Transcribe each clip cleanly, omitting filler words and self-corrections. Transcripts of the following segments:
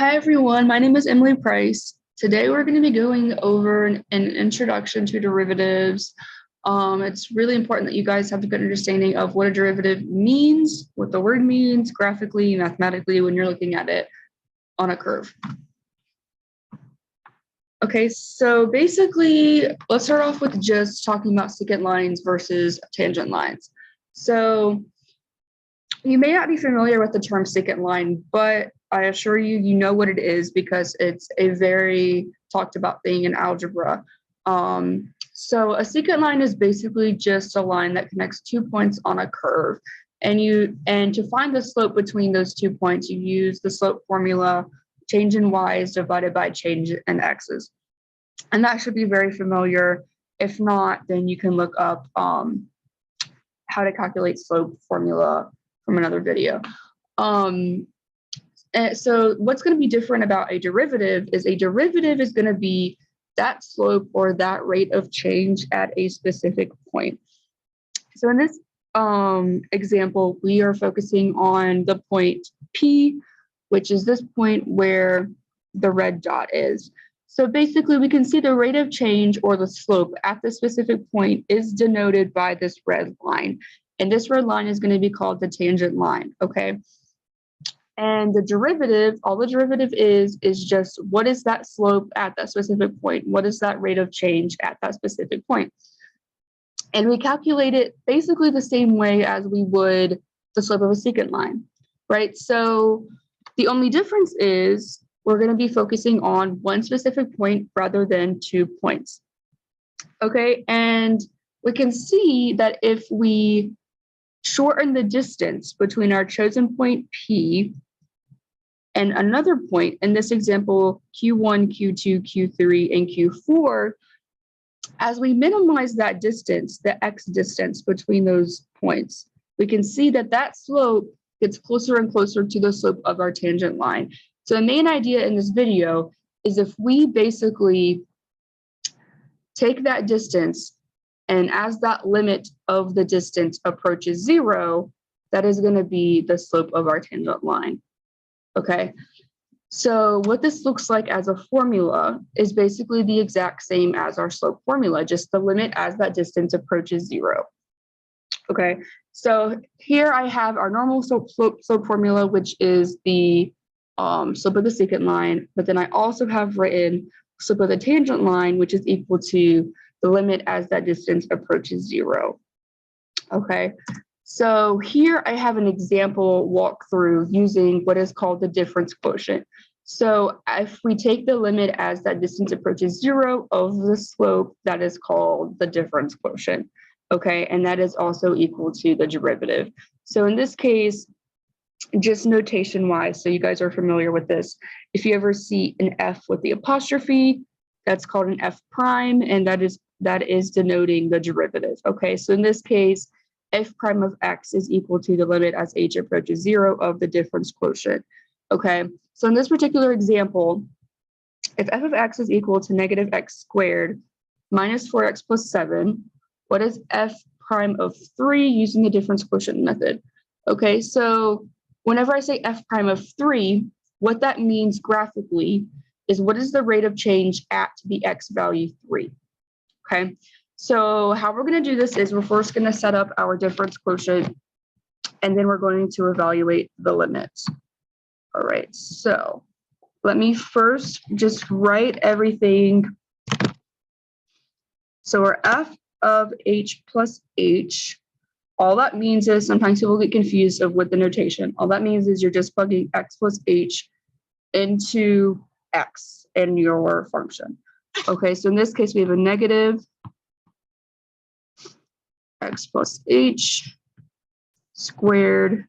Hi everyone, my name is Emily Price. Today we're going to be going over an introduction to derivatives. It's really important that you guys have a good understanding of what a derivative means, what the word means graphically, mathematically, when you're looking at it on a curve. Okay, so basically, let's start off with just talking about secant lines versus tangent lines. So you may not be familiar with the term secant line, but I assure you, you know what it is because it's a very talked about thing in algebra. So a secant line is basically just a line that connects 2 points on a curve. And to find the slope between those 2 points, you use the slope formula, change in y's divided by change in x's. And that should be very familiar. If not, then you can look up how to calculate slope formula from another video. And so what's going to be different about a derivative is going to be that slope or that rate of change at a specific point. So in this example, we are focusing on the point P, which is this point where the red dot is. So basically, we can see the rate of change or the slope at the specific point is denoted by this red line. And this red line is going to be called the tangent line, okay? And the derivative, all the derivative is just what is that slope at that specific point? What is that rate of change at that specific point? And we calculate it basically the same way as we would the slope of a secant line, right? So the only difference is we're going to be focusing on one specific point rather than 2 points, okay? And we can see that if we shorten the distance between our chosen point P and another point, in this example, Q1, Q2, Q3, and Q4, as we minimize that distance, the x distance between those points, we can see that that slope gets closer and closer to the slope of our tangent line. So the main idea in this video is if we basically take that distance and as that limit of the distance approaches 0, that is going to be the slope of our tangent line. Okay, so what this looks like as a formula is basically the exact same as our slope formula, just the limit as that distance approaches 0. Okay, so here I have our normal slope formula, which is the slope of the secant line, but then I also have written slope of the tangent line, which is equal to the limit as that distance approaches 0. Okay, so here I have an example walkthrough using what is called the difference quotient. So if we take the limit as that distance approaches 0 of the slope, that is called the difference quotient. Okay, and that is also equal to the derivative. So in this case, just notation wise, so you guys are familiar with this. If you ever see an F with the apostrophe, that's called an F prime, and that is denoting the derivative. Okay, so in this case, f prime of x is equal to the limit as h approaches 0 of the difference quotient. Okay, so in this particular example, if f of x is equal to negative x squared minus 4x plus 7, what is f prime of 3 using the difference quotient method? Okay, so whenever I say f prime of 3, what that means graphically is what is the rate of change at the x value 3. Okay, so how we're going to do this is we're first going to set up our difference quotient, and then we're going to evaluate the limits. All right, so let me first just write everything. So our f of h plus h, all that means is sometimes people get confused with the notation. All that means is you're just plugging x plus h into x in your function. Okay, so in this case, we have a negative x plus h squared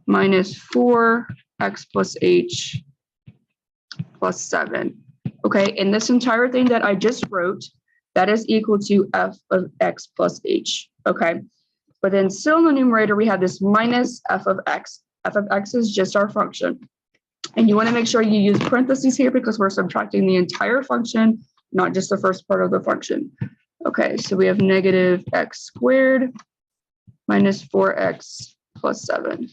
minus 4x plus h plus 7. Okay, and this entire thing that I just wrote, that is equal to f of x plus h. Okay, but then still in the numerator, we have this minus f of x. F of x is just our function. And you want to make sure you use parentheses here because we're subtracting the entire function, not just the first part of the function. Okay, so we have negative x squared minus 4x plus 7.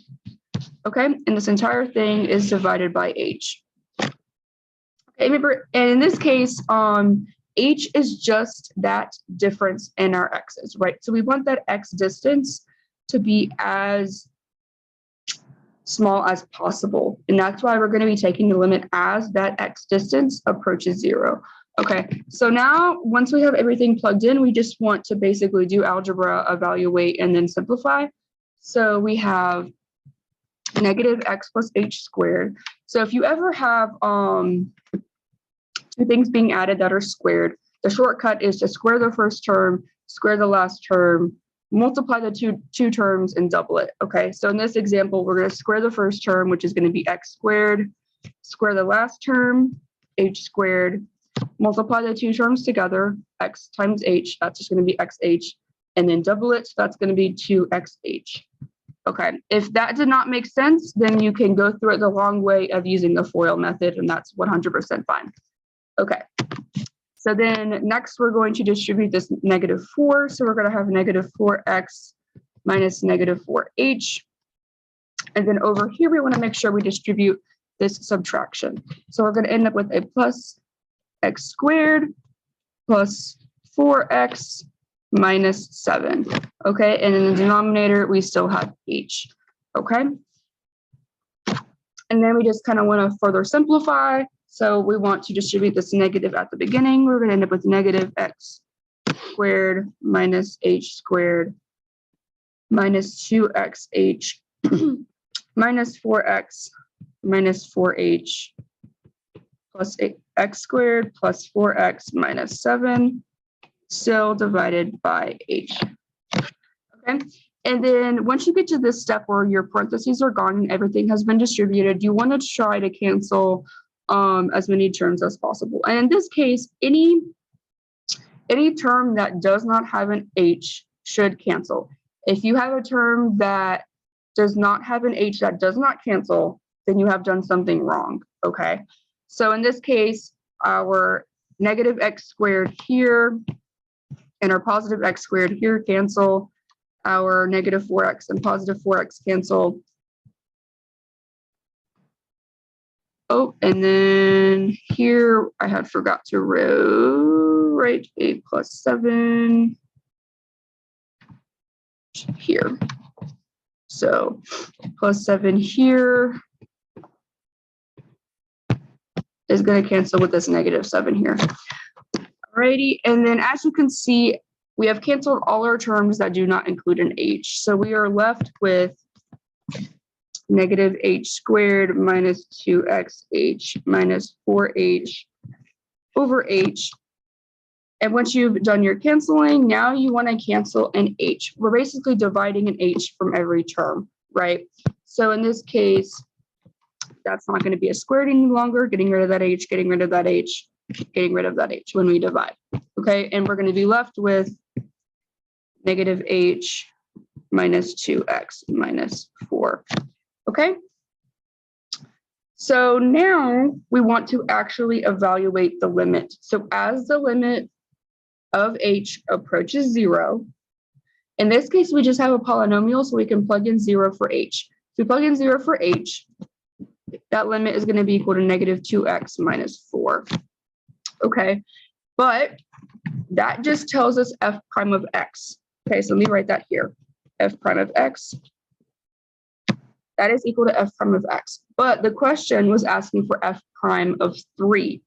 Okay, and this entire thing is divided by h. Okay, remember, and in this case, h is just that difference in our x's, right? So we want that x distance to be as small as possible. And that's why we're going to be taking the limit as that x distance approaches 0. Okay, so now once we have everything plugged in, we just want to basically do algebra, evaluate, and then simplify. So we have negative x plus h squared. So if you ever have two things being added that are squared, the shortcut is to square the first term, square the last term, multiply the two terms, and double it. Okay, so in this example, we're going to square the first term, which is going to be x squared, square the last term, h squared, multiply the two terms together, x times h, that's just going to be xh, and then double it, so that's going to be 2xh. Okay, if that did not make sense, then you can go through it the long way of using the FOIL method, and that's 100% fine. Okay, so then next we're going to distribute this -4. So we're going to have -4x minus -4h. And then over here, we want to make sure we distribute this subtraction. So we're going to end up with a plus x squared plus 4x minus 7. Okay, and in the denominator, we still have h. Okay. And then we just kind of want to further simplify. So we want to distribute this negative at the beginning. We're going to end up with negative x squared minus h squared minus 2xh minus 4x minus 4h plus x squared plus 4x minus 7, still divided by h. Okay. And then once you get to this step where your parentheses are gone and everything has been distributed, you want to try to cancel as many terms as possible. And in this case, any term that does not have an h should cancel. If you have a term that does not have an h that does not cancel, then you have done something wrong. Okay. So in this case, our negative x squared here and our positive x squared here cancel. Our negative 4x and positive 4x cancel. Oh, and then here I had forgot to write a plus 7 here. So plus 7 here is going to cancel with this negative 7 here. Alrighty, and then as you can see, we have canceled all our terms that do not include an h. So we are left with negative h squared minus 2xh minus 4h over h. And once you've done your canceling, now you want to cancel an h. We're basically dividing an h from every term, right? So in this case, that's not going to be a squared any longer, getting rid of that h, getting rid of that h, getting rid of that h when we divide. Okay, and we're going to be left with negative h minus 2x minus 4. Okay, so now we want to actually evaluate the limit. So as the limit of h approaches 0, in this case, we just have a polynomial, so we can plug in 0 for h. If we plug in 0 for h, that limit is going to be equal to negative 2x minus 4. Okay, but that just tells us f prime of x. Okay, so let me write that here. F prime of x, that is equal to f prime of x. But the question was asking for f prime of 3.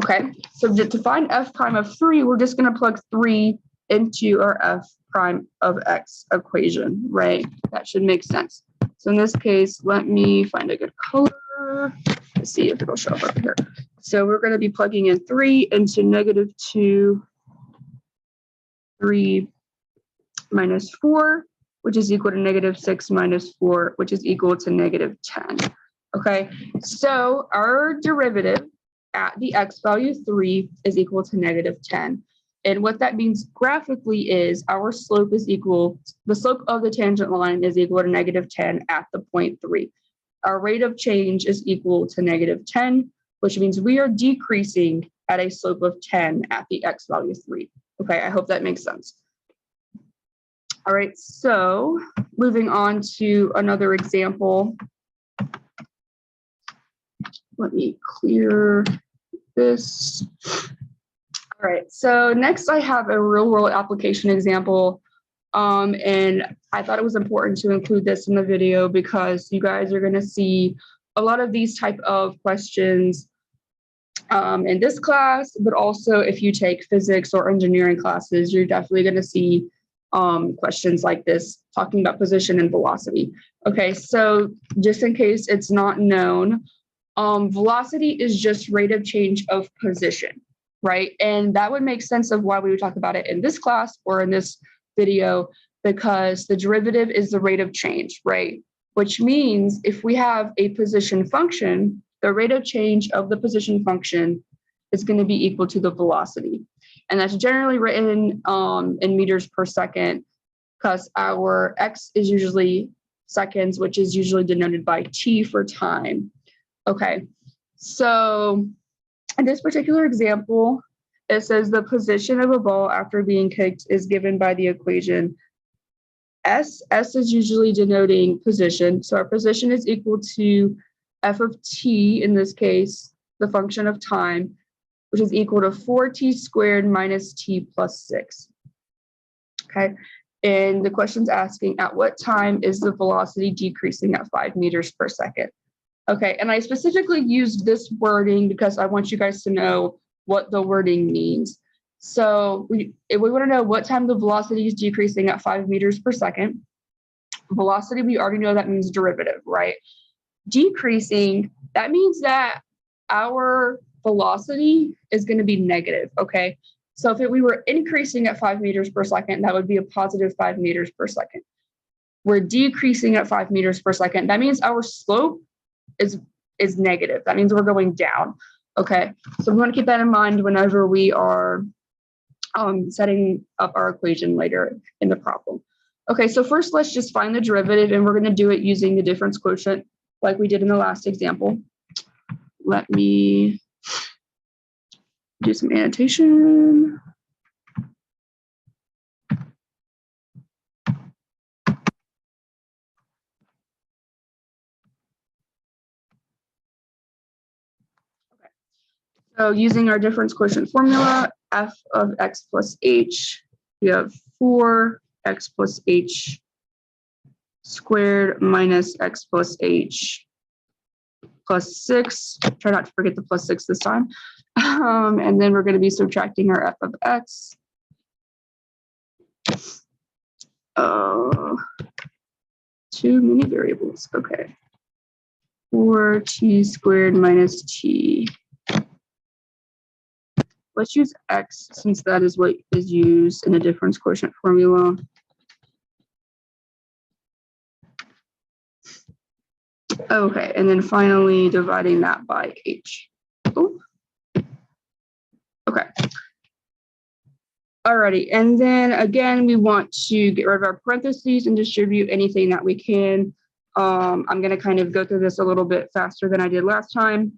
Okay, so to find f prime of 3, we're just going to plug 3 into our f prime of x equation, right? That should make sense. So in this case, let me find a good color. Let's see if it'll show up over here. So we're going to be plugging in 3 into negative 2, 3 minus 4, which is equal to negative 6 minus 4, which is equal to negative 10. Okay, so our derivative at the x value 3 is equal to negative 10. And what that means graphically is our slope is equal, the slope of the tangent line is equal to negative 10 at the point 3. Our rate of change is equal to negative 10, which means we are decreasing at a slope of 10 at the x value 3. Okay, I hope that makes sense. All right, so moving on to another example. Let me clear this. All right, so next I have a real world application example. And I thought it was important to include this in the video because you guys are going to see a lot of these type of questions in this class, but also if you take physics or engineering classes, you're definitely going to see questions like this talking about position and velocity. Okay, so just in case it's not known, velocity is just rate of change of position, right? And that would make sense of why we would talk about it in this class or in this video, because the derivative is the rate of change, right? Which means if we have a position function, the rate of change of the position function is going to be equal to the velocity. And that's generally written in meters per second, because our x is usually seconds, which is usually denoted by t for time. Okay, so in this particular example, it says the position of a ball after being kicked is given by the equation S. S is usually denoting position. So our position is equal to f of t, in this case, the function of time, which is equal to 4t squared minus t plus 6. Okay, and the question's asking at what time is the velocity decreasing at 5 meters per second? Okay, and I specifically used this wording because I want you guys to know what the wording means. So if we want to know what time the velocity is decreasing at 5 meters per second, velocity, we already know that means derivative, right? Decreasing, that means that our velocity is going to be negative, okay? So if we were increasing at 5 meters per second, that would be a positive 5 meters per second. We're decreasing at 5 meters per second. That means our slope is negative. That means we're going down. Okay, so we want to keep that in mind whenever we are setting up our equation later in the problem. Okay, so first let's just find the derivative, and we're going to do it using the difference quotient like we did in the last example. Let me do some annotation. So using our difference quotient formula, f of x plus h, we have 4x plus h squared minus x plus h plus 6. Try not to forget the plus 6 this time. And then we're going to be subtracting our f of x. Too many variables. Okay. 4t squared minus t. Let's use x since that is what is used in the difference quotient formula. Okay, and then finally dividing that by h. Oh. Okay. Alrighty, and then again, we want to get rid of our parentheses and distribute anything that we can. I'm going to kind of go through this a little bit faster than I did last time.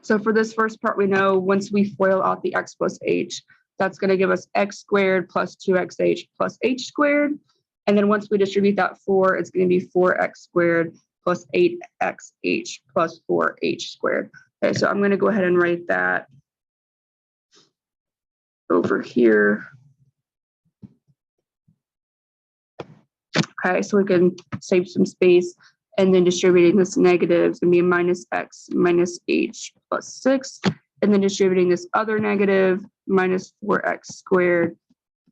So for this first part, we know once we FOIL out the x plus h, that's going to give us x squared plus 2xh plus h squared. And then once we distribute that 4, it's going to be 4x squared plus 8xh plus 4h squared. Okay, so I'm going to go ahead and write that over here. Okay, so we can save some space, and then distributing this negative is going to be minus x minus h plus 6, and then distributing this other negative minus 4x squared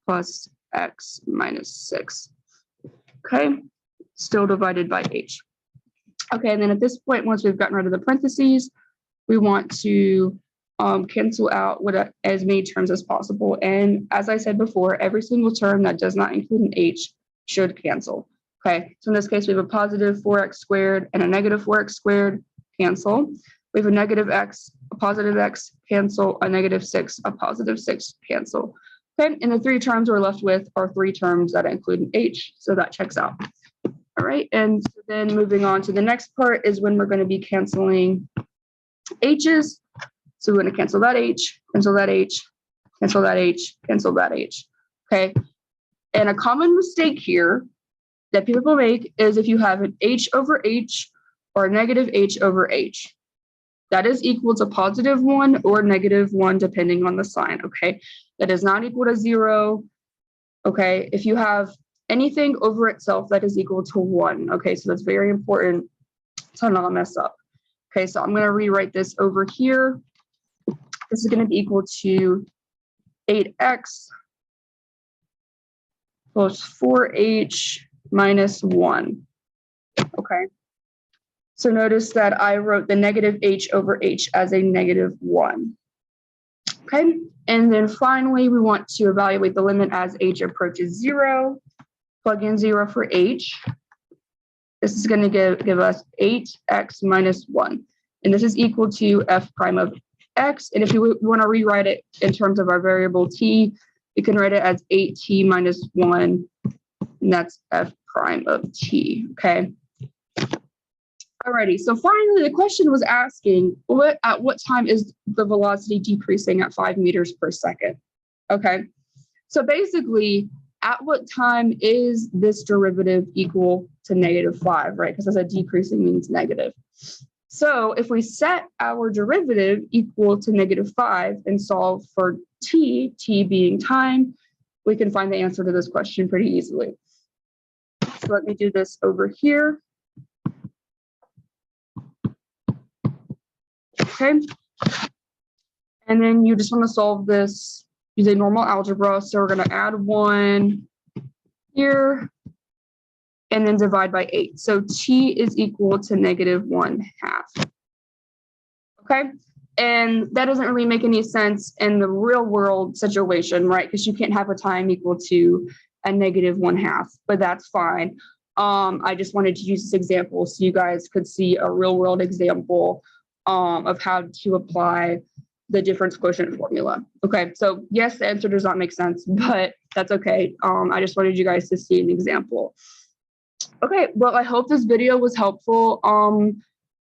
plus x minus 6. Okay, still divided by h. Okay, and then at this point, once we've gotten rid of the parentheses, we want to cancel out as many terms as possible. And as I said before, every single term that does not include an h should cancel. Okay, so in this case, we have a positive 4x squared and a negative 4x squared, cancel. We have a negative x, a positive x, cancel, a negative 6, a positive 6, cancel. Okay, and the 3 terms we're left with are 3 terms that include an h, so that checks out. All right, and so then moving on to the next part is when we're going to be canceling h's. So we're going to cancel that h, cancel that h, cancel that h, cancel that h. Okay, and a common mistake here that people make is if you have an h over h or a negative h over h. that is equal to +1 or -1, depending on the sign, okay? That is not equal to 0, okay? If you have anything over itself, that is equal to 1, okay? So that's very important to not mess up. Okay, so I'm gonna rewrite this over here. This is gonna be equal to 8x plus 4h minus 1, okay? So notice that I wrote the negative h over h as a -1, okay? And then finally, we want to evaluate the limit as h approaches 0. Plug in 0 for h. This is going to give us 8x minus 1. And this is equal to f prime of x. And if you want to rewrite it in terms of our variable t, you can write it as 8t minus 1. And that's f prime of t, okay? Alrighty, so finally the question was asking, at what time is the velocity decreasing at 5 meters per second? Okay, so basically, at what time is this derivative equal to -5, right? Because as I said, decreasing means negative. So if we set our derivative equal to -5 and solve for t being time, we can find the answer to this question pretty easily. So let me do this over here. Okay, and then you just want to solve this using normal algebra. So we're going to add 1 here and then divide by 8. So t is equal to -1/2. Okay, and that doesn't really make any sense in the real world situation, right? Because you can't have a time equal to a -1/2, but that's fine. I just wanted to use this example so you guys could see a real world example of how to apply the difference quotient formula. Okay, so yes, the answer does not make sense, but that's okay. I just wanted you guys to see an example. Okay, well, I hope this video was helpful,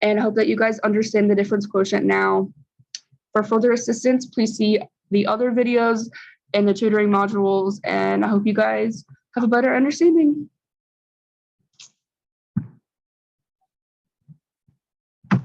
and I hope that you guys understand the difference quotient now. For further assistance, please see the other videos and the tutoring modules, and I hope you guys have a better understanding.